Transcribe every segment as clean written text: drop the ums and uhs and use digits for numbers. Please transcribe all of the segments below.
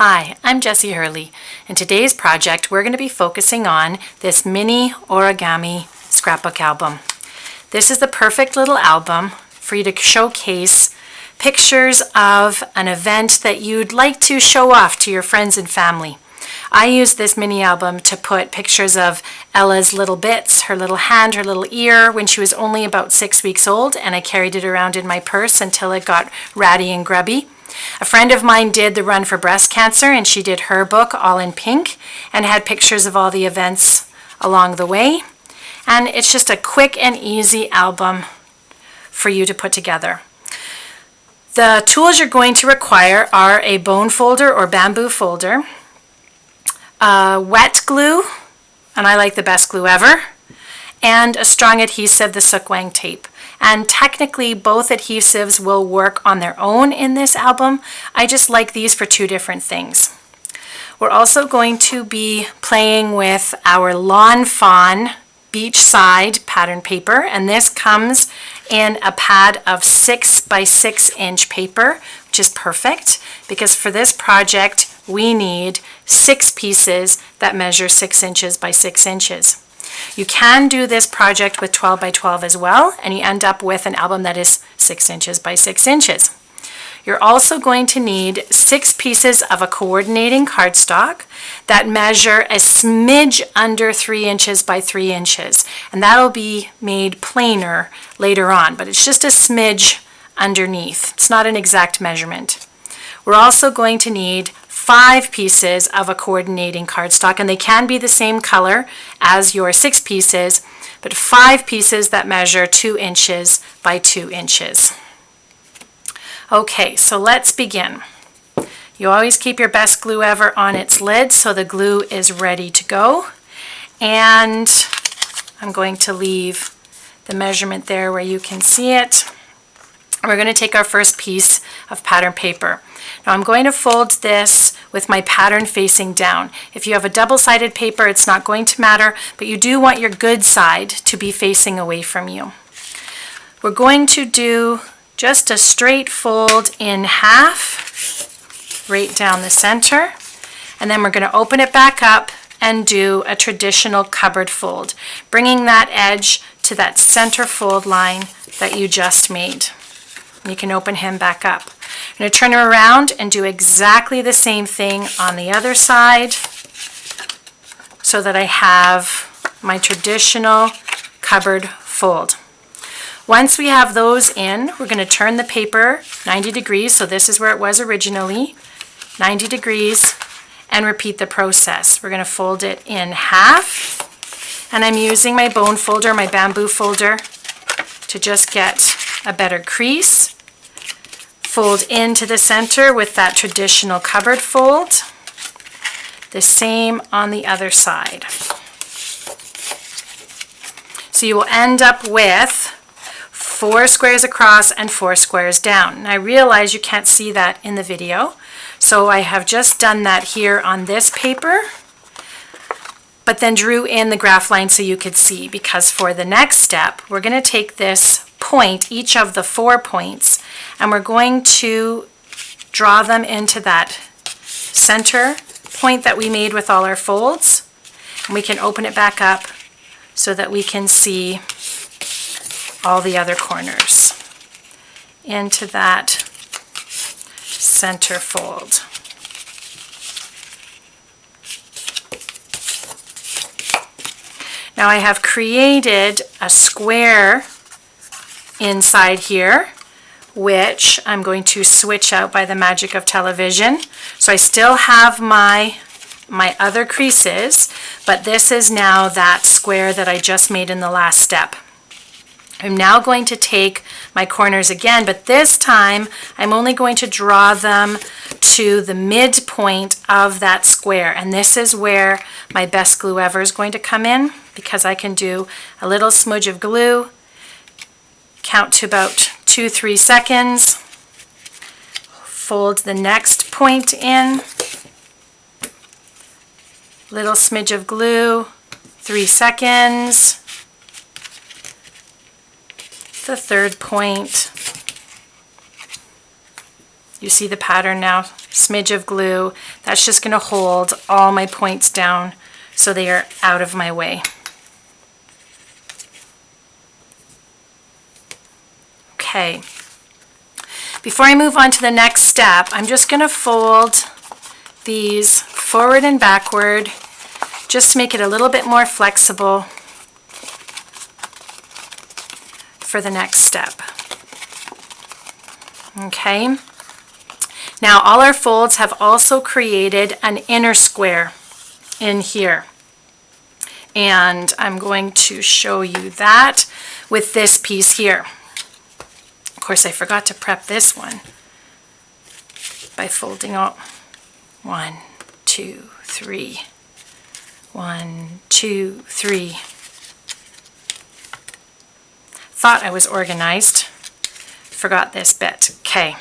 Hi, I'm Jessie Hurley. In today's project, we're going to be focusing on this mini origami scrapbook album. This is the perfect little album for you to showcase pictures of an event that you'd like to show off to your friends and family. I used this mini album to put pictures of Ella's little bits, her little hand, her little ear, when she was only about 6 weeks old, and I carried it around in my purse until it got ratty and grubby. A friend of mine did the Run for Breast Cancer, and she did her book all in pink and had pictures of all the events along the way. And it's just a quick and easy album for you to put together. The tools you're going to require are a bone folder or bamboo folder, wet glue, and I like the best glue ever, and a strong adhesive, the Sukwang tape. And technically both adhesives will work on their own in this album. I just like these for two different things. We're also going to be playing with our Lawn Fawn beachside pattern paper, and this comes in a pad of 6 by 6 inch paper, which is perfect because for this project we need 6 pieces that measure 6 inches by 6 inches. You can do this project with 12 by 12 as well, and you end up with an album that is 6 inches by 6 inches. You're also going to need 6 pieces of a coordinating cardstock that measure a smidge under 3 inches by 3 inches, and that'll be made plainer later on, but it's just a smidge underneath. It's not an exact measurement. We're also going to need 5 pieces of a coordinating cardstock, and they can be the same color as your 6 pieces, but 5 pieces that measure 2 inches by 2 inches. Okay, so let's begin. You always keep your best glue ever on its lid so the glue is ready to go, and I'm going to leave the measurement there where you can see it. We're going to take our first piece of pattern paper. Now I'm going to fold this with my pattern facing down. If you have a double-sided paper, it's not going to matter, but you do want your good side to be facing away from you. We're going to do just a straight fold in half, right down the center, and then we're going to open it back up and do a traditional cupboard fold, bringing that edge to that center fold line that you just made. You can open him back up. I'm going to turn her around and do exactly the same thing on the other side so that I have my traditional cupboard fold. Once we have those in, we're going to turn the paper 90 degrees, so this is where it was originally, 90 degrees, and repeat the process. We're going to fold it in half, and I'm using my bone folder, my bamboo folder, to just get a better crease. Fold into the center with that traditional cupboard fold. The same on the other side. So you will end up with 4 squares across and 4 squares down. And I realize you can't see that in the video, so I have just done that here on this paper, but then drew in the graph line so you could see, because for the next step we're going to take this point, each of the 4 points, and we're going to draw them into that center point that we made with all our folds, and we can open it back up so that we can see all the other corners into that center fold. Now I have created a square inside here, which I'm going to switch out by the magic of television. So I still have my other creases, but this is now that square that I just made in the last step. I'm now going to take my corners again, but this time I'm only going to draw them to the midpoint of that square, and this is where my best glue ever is going to come in, because I can do a little smudge of glue, count to about 2-3 seconds, fold the next point in, little smidge of glue, 3 seconds, the third point. You see the pattern now smidge of glue. That's just going to hold all my points down so they are out of my way. Okay. Before I move on to the next step, I'm just going to fold these forward and backward just to make it a little bit more flexible for the next step. Okay. Now all our folds have also created an inner square in here. And I'm going to show you that with this piece here. Of course, I forgot to prep this one by folding out 1, 2, 3. 1, 2, 3. Thought I was organized. Forgot this bit. Okay.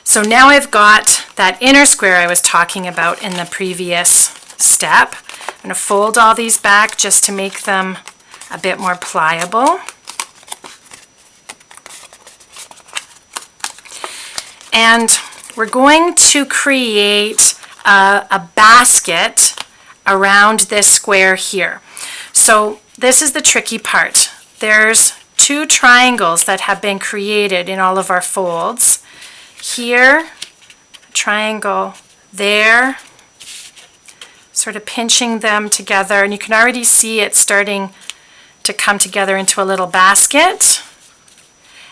So now I've got that inner square I was talking about in the previous step. I'm going to fold all these back just to make them a bit more pliable. And we're going to create a basket around this square here. So this is the tricky part. There's 2 triangles that have been created in all of our folds. Here, triangle there, sort of pinching them together, and you can already see it starting to come together into a little basket.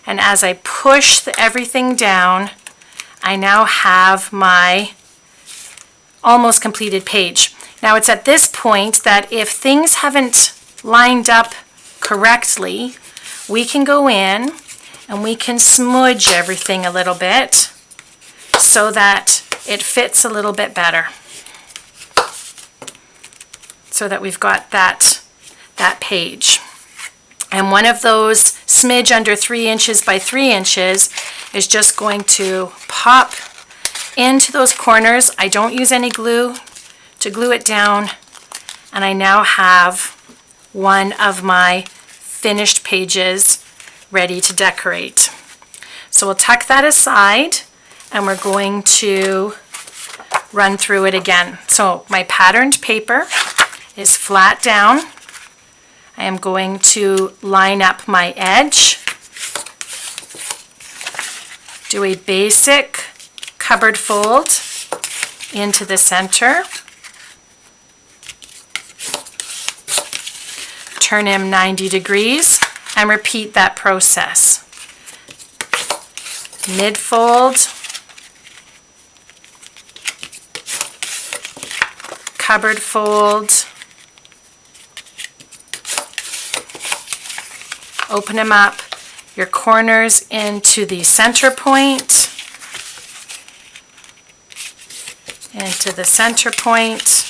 And as I push everything down, I now have my almost completed page. Now it's at this point that if things haven't lined up correctly, we can go in and we can smudge everything a little bit so that it fits a little bit better. So that we've got that page. And one of those smidge under 3 inches by 3 inches is just going to pop into those corners. I don't use any glue to glue it down. And I now have one of my finished pages ready to decorate. So we'll tuck that aside and we're going to run through it again. So my patterned paper is flat down. I am going to line up my edge, do a basic cupboard fold into the center, turn him 90 degrees, and repeat that process. Mid-fold, cupboard fold, open them up, your corners into the center point, into the center point,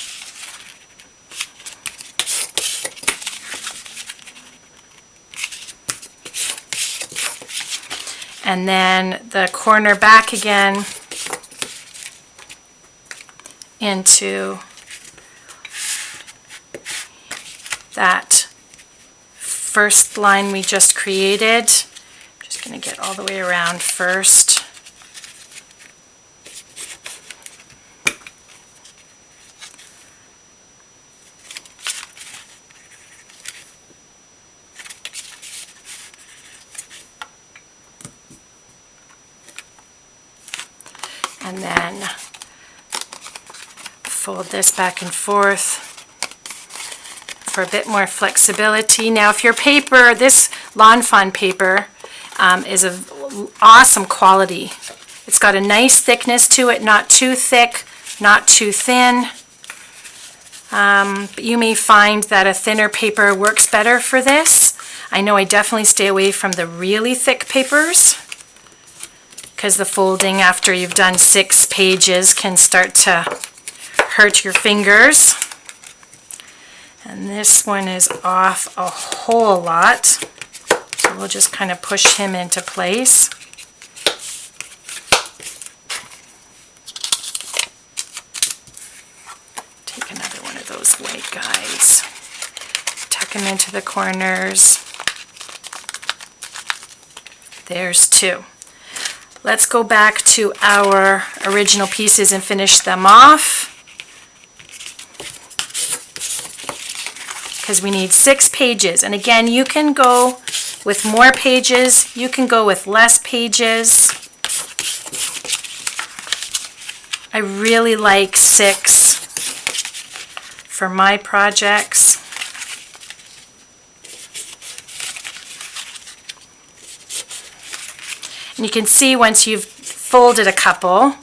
and then the corner back again into that first line we just created. I'm just going to get all the way around first. And then fold this back and forth for a bit more flexibility. Now if your paper, this Lawn Fawn paper is of awesome quality. It's got a nice thickness to it, not too thick, not too thin. But you may find that a thinner paper works better for this. I know I definitely stay away from the really thick papers because the folding after you've done 6 pages can start to hurt your fingers. And this one is off a whole lot. So we'll just kind of push him into place. Take another one of those white guys. Tuck him into the corners. There's 2. Let's go back to our original pieces and finish them off, because we need 6 pages. And again, you can go with more pages, you can go with less pages. I really like 6 for my projects. And you can see once you've folded a couple,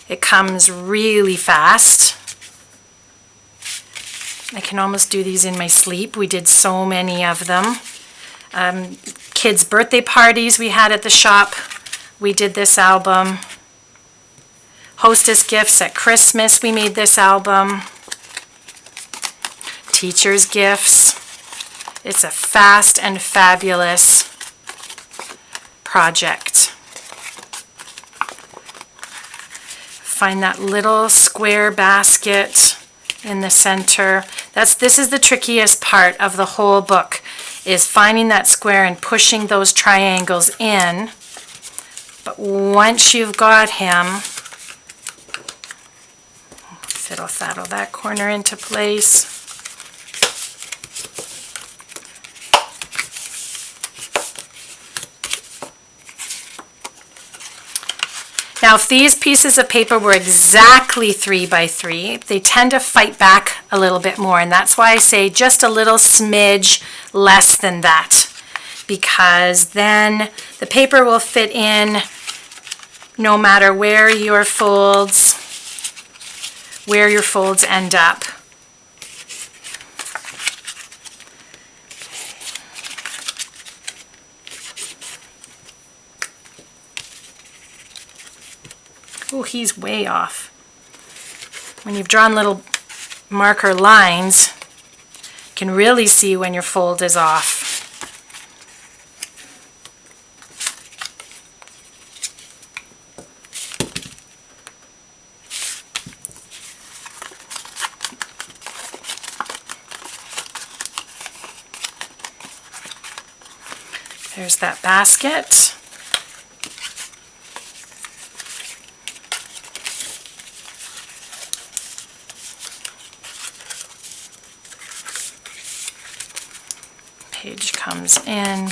it comes really fast. I can almost do these in my sleep. We did so many of them. Kids' birthday parties we had at the shop, we did this album. Hostess gifts at Christmas, we made this album. Teachers' gifts. It's a fast and fabulous project. Find that little square basket in the center. This is the trickiest part of the whole book, is finding that square and pushing those triangles in. But once you've got him, fiddle-faddle that corner into place. Now, if these pieces of paper were exactly 3 by 3, they tend to fight back a little bit more, and that's why I say just a little smidge less than that, because then the paper will fit in no matter where your folds end up. Oh, he's way off. When you've drawn little marker lines, you can really see when your fold is off. There's that basket. Page comes in.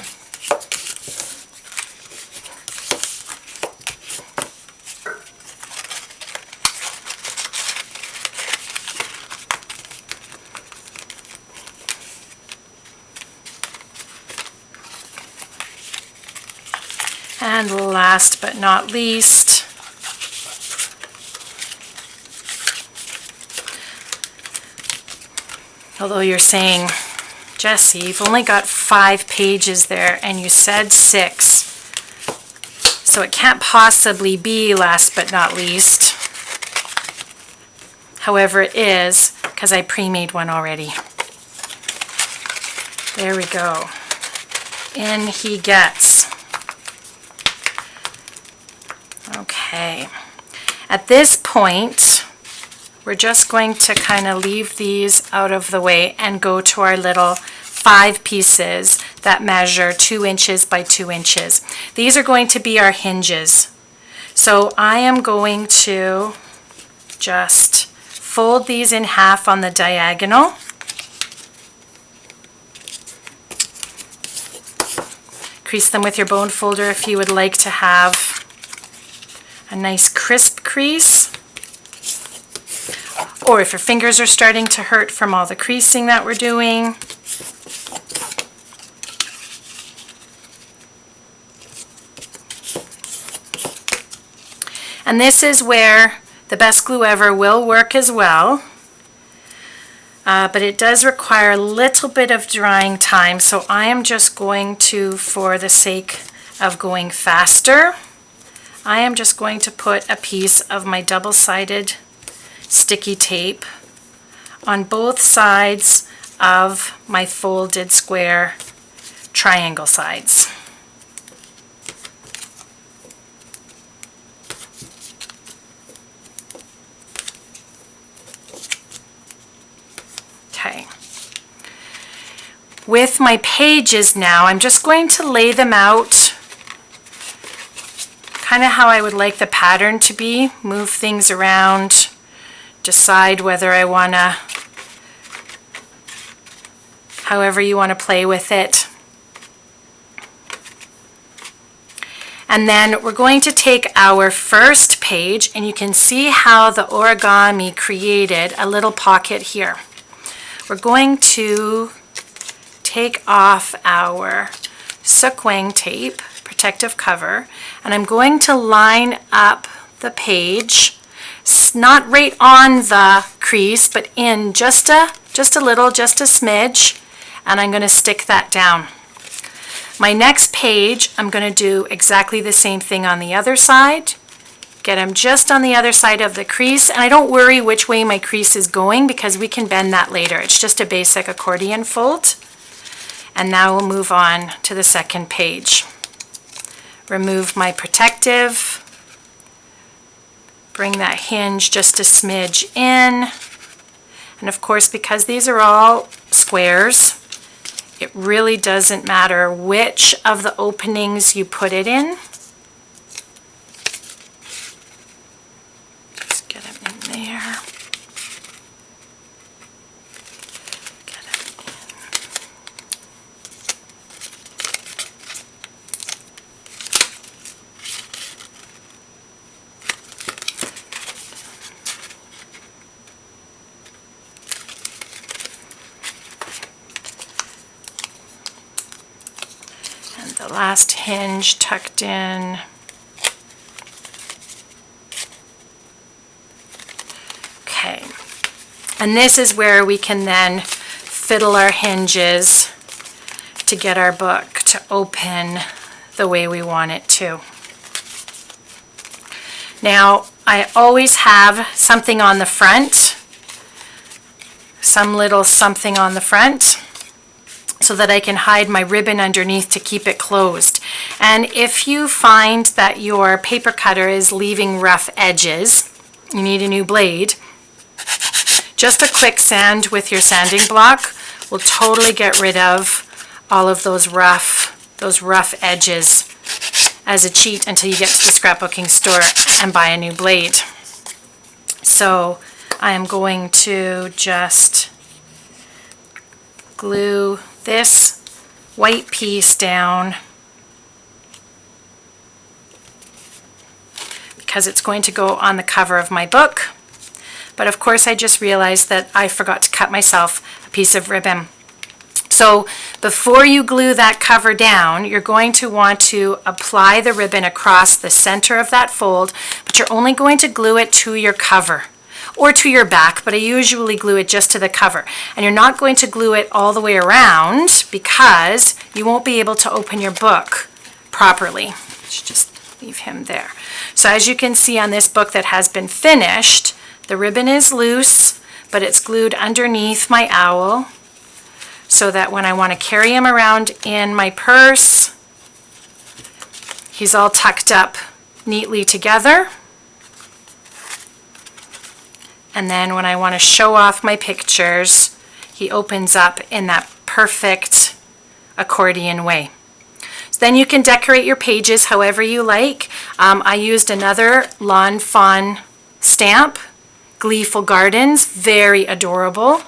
And last but not least, although you're saying, Jessie, you've only got 5 pages there and you said 6, so it can't possibly be last but not least. However, it is, because I pre-made one already. There we go. In he gets. Okay. At this point, we're just going to kind of leave these out of the way and go to our little 5 pieces that measure 2 inches by 2 inches. These are going to be our hinges. So I am going to just fold these in half on the diagonal. Crease them with your bone folder if you would like to have a nice crisp crease. Or if your fingers are starting to hurt from all the creasing that we're doing. And this is where the best glue ever will work as well. But it does require a little bit of drying time, so I am just going to, for the sake of going faster, I am just going to put a piece of my double-sided sticky tape on both sides of my folded square triangle sides. Okay. With my pages now, I'm just going to lay them out kind kind of how I would like the pattern to be. Move things around, decide whether I want to, however you want to play with it. And then we're going to take our first page, and you can see how the origami created a little pocket here. We're going to take off our sukwang tape, protective cover, and I'm going to line up the page, not right on the crease, but in just a little, just a smidge, and I'm going to stick that down. My next page, I'm going to do exactly the same thing on the other side. Get them just on the other side of the crease, and I don't worry which way my crease is going because we can bend that later. It's just a basic accordion fold. And now we'll move on to the second page. Remove my protective, bring that hinge just a smidge in, and of course, because these are all squares, it really doesn't matter which of the openings you put it in. Just get them in there. Get them the last hinge tucked in. Okay, and this is where we can then fiddle our hinges to get our book to open the way we want it to. Now, I always have something on the front, some little something on the front, so that I can hide my ribbon underneath to keep it closed. And if you find that your paper cutter is leaving rough edges, you need a new blade, just a quick sand with your sanding block will totally get rid of all of those rough edges as a cheat until you get to the scrapbooking store and buy a new blade. So I am going to just glue this white piece down because it's going to go on the cover of my book. But of course I just realized that I forgot to cut myself a piece of ribbon. So before you glue that cover down, you're going to want to apply the ribbon across the center of that fold, but you're only going to glue it to your cover or to your back, but I usually glue it just to the cover. And you're not going to glue it all the way around because you won't be able to open your book properly. Let's just leave him there. So as you can see on this book that has been finished, the ribbon is loose, but it's glued underneath my owl so that when I want to carry him around in my purse, he's all tucked up neatly together. And then when I want to show off my pictures, he opens up in that perfect accordion way. So then you can decorate your pages however you like. I used another Lawn Fawn stamp, Gleeful Gardens, very adorable,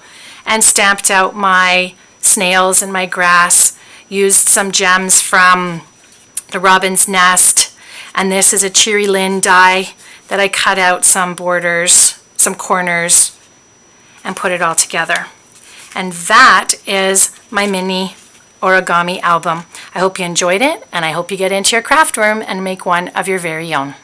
and stamped out my snails and my grass. Used some gems from the Robin's Nest, and this is a Cheery Lynn die that I cut out some borders, some corners, and put it all together. And that is my mini origami album. I hope you enjoyed it, and I hope you get into your craft room and make one of your very own.